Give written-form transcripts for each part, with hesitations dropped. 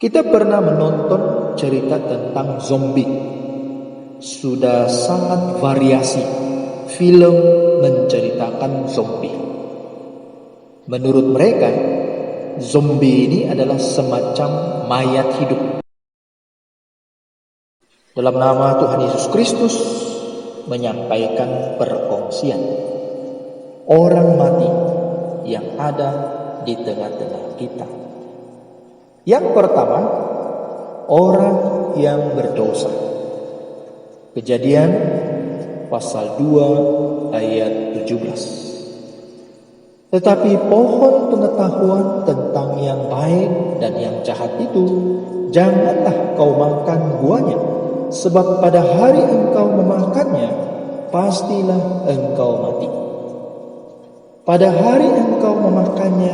Kita pernah menonton cerita tentang zombie. Sudah sangat variasi film menceritakan zombie. Menurut mereka, zombie ini adalah semacam mayat hidup. Dalam nama Tuhan Yesus Kristus menyampaikan perkongsian orang mati yang ada di tengah-tengah kita. Yang pertama, orang yang berdosa. Kejadian pasal 2 ayat 17. Tetapi pohon pengetahuan tentang yang baik dan yang jahat itu janganlah kau makan buahnya, sebab pada hari engkau memakannya pastilah engkau mati. Pada hari engkau memakannya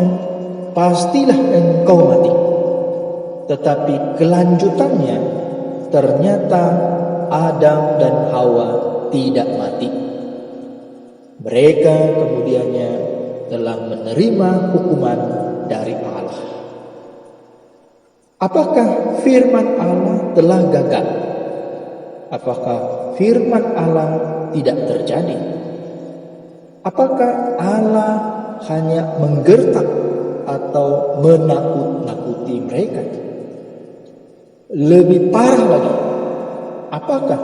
pastilah engkau mati. Tetapi kelanjutannya ternyata Adam dan Hawa tidak mati. Mereka kemudiannya telah menerima hukuman dari Allah. Apakah firman Allah telah gagal? Apakah firman Allah tidak terjadi? Apakah Allah hanya menggertak atau menakut-nakuti mereka? Lebih parah lagi, apakah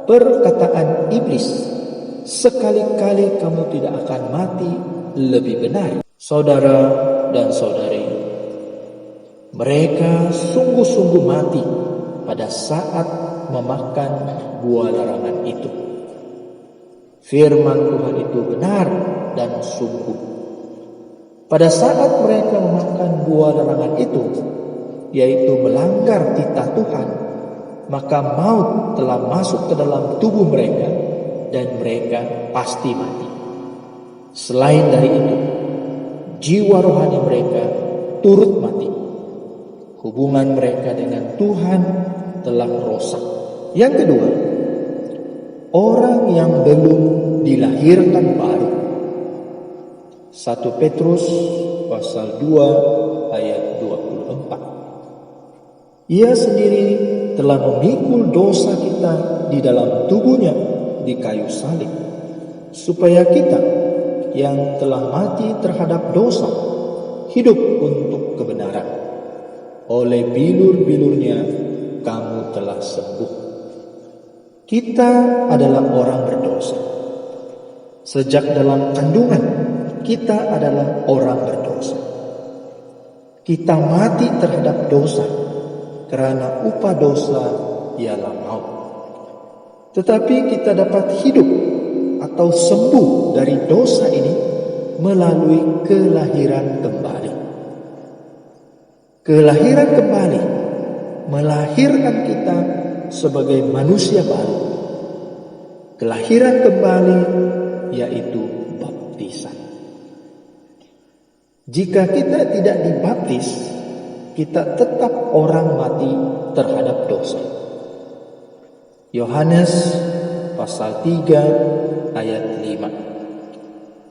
perkataan iblis sekali-kali kamu tidak akan mati lebih benar? Saudara dan saudari, mereka sungguh-sungguh mati pada saat memakan buah larangan itu. Firman Tuhan itu benar dan sungguh. Pada saat mereka memakan buah larangan itu, yaitu melanggar titah Tuhan, maka maut telah masuk ke dalam tubuh mereka dan mereka pasti mati. Selain dari itu, jiwa rohani mereka turut mati. Hubungan mereka dengan Tuhan telah rusak. Yang kedua, orang yang belum dilahirkan baru. 1 Petrus pasal 2 ayat 24. Ia sendiri telah memikul dosa kita di dalam tubuhnya di kayu salib, supaya kita yang telah mati terhadap dosa hidup untuk kebenaran. Oleh bilur-bilurnya kamu telah sembuh. Kita adalah orang berdosa. Sejak dalam kandungan kita adalah orang berdosa. Kita mati terhadap dosa, karena upah dosa ialah maut. Tetapi kita dapat hidup atau sembuh dari dosa ini melalui kelahiran kembali. Kelahiran kembali melahirkan kita sebagai manusia baru. Kelahiran kembali yaitu baptisan. Jika kita tidak dibaptis, kita tetap orang mati terhadap dosa. Yohanes pasal 3 ayat 5.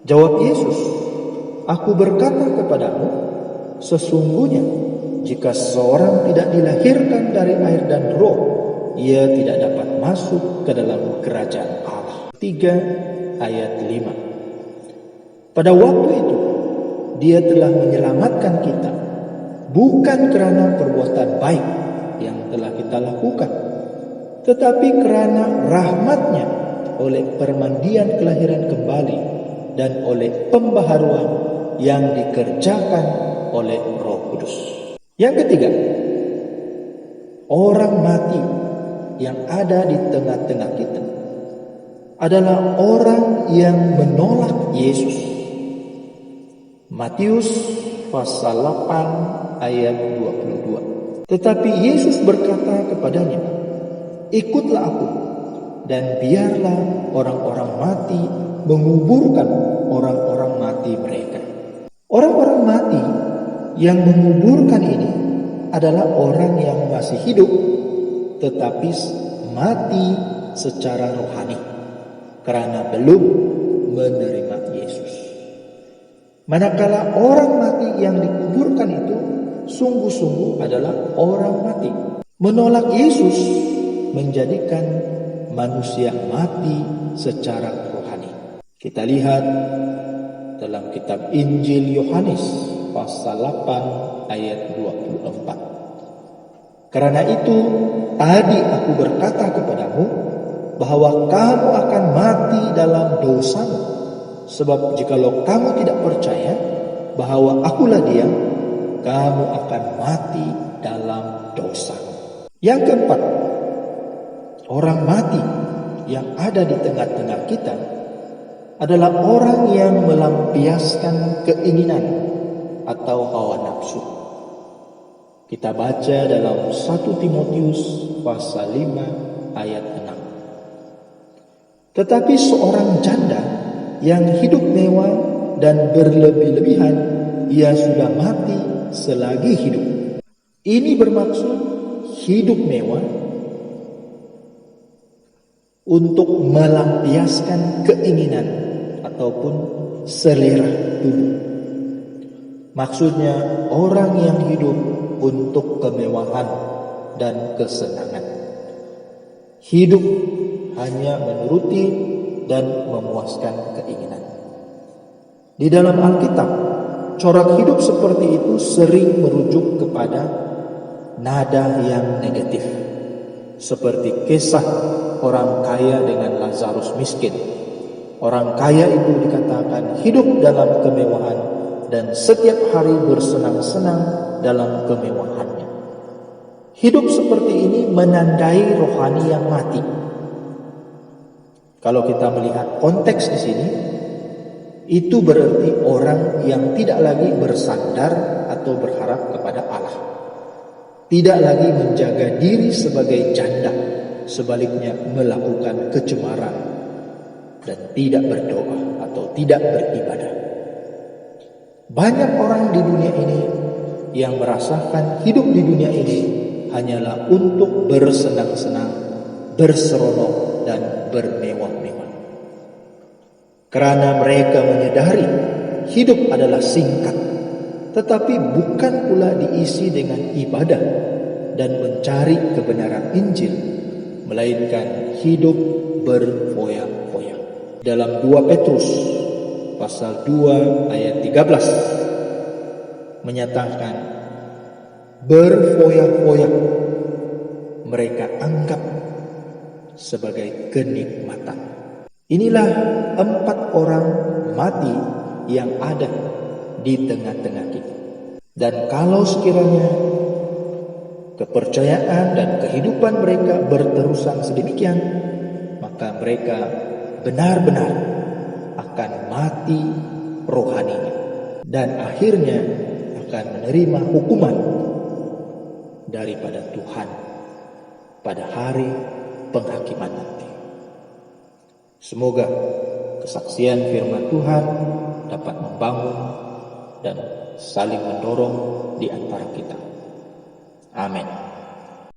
Jawab Yesus, "Aku berkata kepadamu, sesungguhnya jika seorang tidak dilahirkan dari air dan roh, ia tidak dapat masuk ke dalam kerajaan Allah." 3 ayat 5. Pada waktu itu, Dia telah menyelamatkan kita, bukan karena perbuatan baik yang telah kita lakukan, tetapi karena rahmat-Nya oleh permandian kelahiran kembali dan oleh pembaharuan yang dikerjakan oleh Roh Kudus. Yang ketiga, orang mati yang ada di tengah-tengah kita adalah orang yang menolak Yesus. Matius pasal 8 ayat 22. Tetapi Yesus berkata kepadanya, "Ikutlah aku, dan biarlah orang-orang mati menguburkan orang-orang mati mereka." Orang-orang mati yang menguburkan ini adalah orang yang masih hidup, tetapi mati secara rohani karena belum menerima Yesus. Manakala orang mati yang dikuburkan itu sungguh-sungguh adalah orang mati. Menolak Yesus menjadikan manusia mati secara rohani. Kita lihat dalam kitab Injil Yohanes pasal 8 ayat 24. Karena itu tadi aku berkata kepadamu bahwa kamu akan mati dalam dosamu. Sebab jikalau kamu tidak percaya bahwa akulah Dia, kamu akan mati dalam dosa. Yang keempat, orang mati yang ada di tengah-tengah kita adalah orang yang melampiaskan keinginan atau hawa nafsu. Kita baca dalam 1 Timotius pasal 5 ayat 6. Tetapi seorang janda yang hidup mewah dan berlebih-lebihan, ia sudah mati selagi hidup. Ini bermaksud hidup mewah untuk melampiaskan keinginan ataupun selera tubuh. Maksudnya orang yang hidup untuk kemewahan dan kesenangan. Hidup hanya menuruti dan memuaskan keinginan. Di dalam Alkitab, corak hidup seperti itu sering merujuk kepada nada yang negatif. Seperti kisah orang kaya dengan Lazarus miskin. Orang kaya itu dikatakan hidup dalam kemewahan dan setiap hari bersenang-senang dalam kemewahannya. Hidup seperti ini menandai rohani yang mati. Kalau kita melihat konteks di sini, itu berarti orang yang tidak lagi bersandar atau berharap kepada Allah. Tidak lagi menjaga diri sebagai janda, sebaliknya melakukan kecemaran dan tidak berdoa atau tidak beribadah. Banyak orang di dunia ini yang merasakan hidup di dunia ini hanyalah untuk bersenang-senang, berseronok dan bermewah-mewah. Karena mereka menyadari hidup adalah singkat, tetapi bukan pula diisi dengan ibadah dan mencari kebenaran Injil, melainkan hidup berfoya-foya. Dalam 2 Petrus pasal 2 ayat 13 menyatakan berfoya-foya mereka anggap sebagai kenikmatan. Inilah 4 orang mati yang ada di tengah-tengah kita. Dan kalau sekiranya kepercayaan dan kehidupan mereka berterusan sedemikian, maka mereka benar-benar akan mati rohaninya dan akhirnya akan menerima hukuman daripada Tuhan pada hari penghakiman nanti. Semoga kesaksian firman Tuhan dapat membangun dan saling mendorong di antara kita. Amin.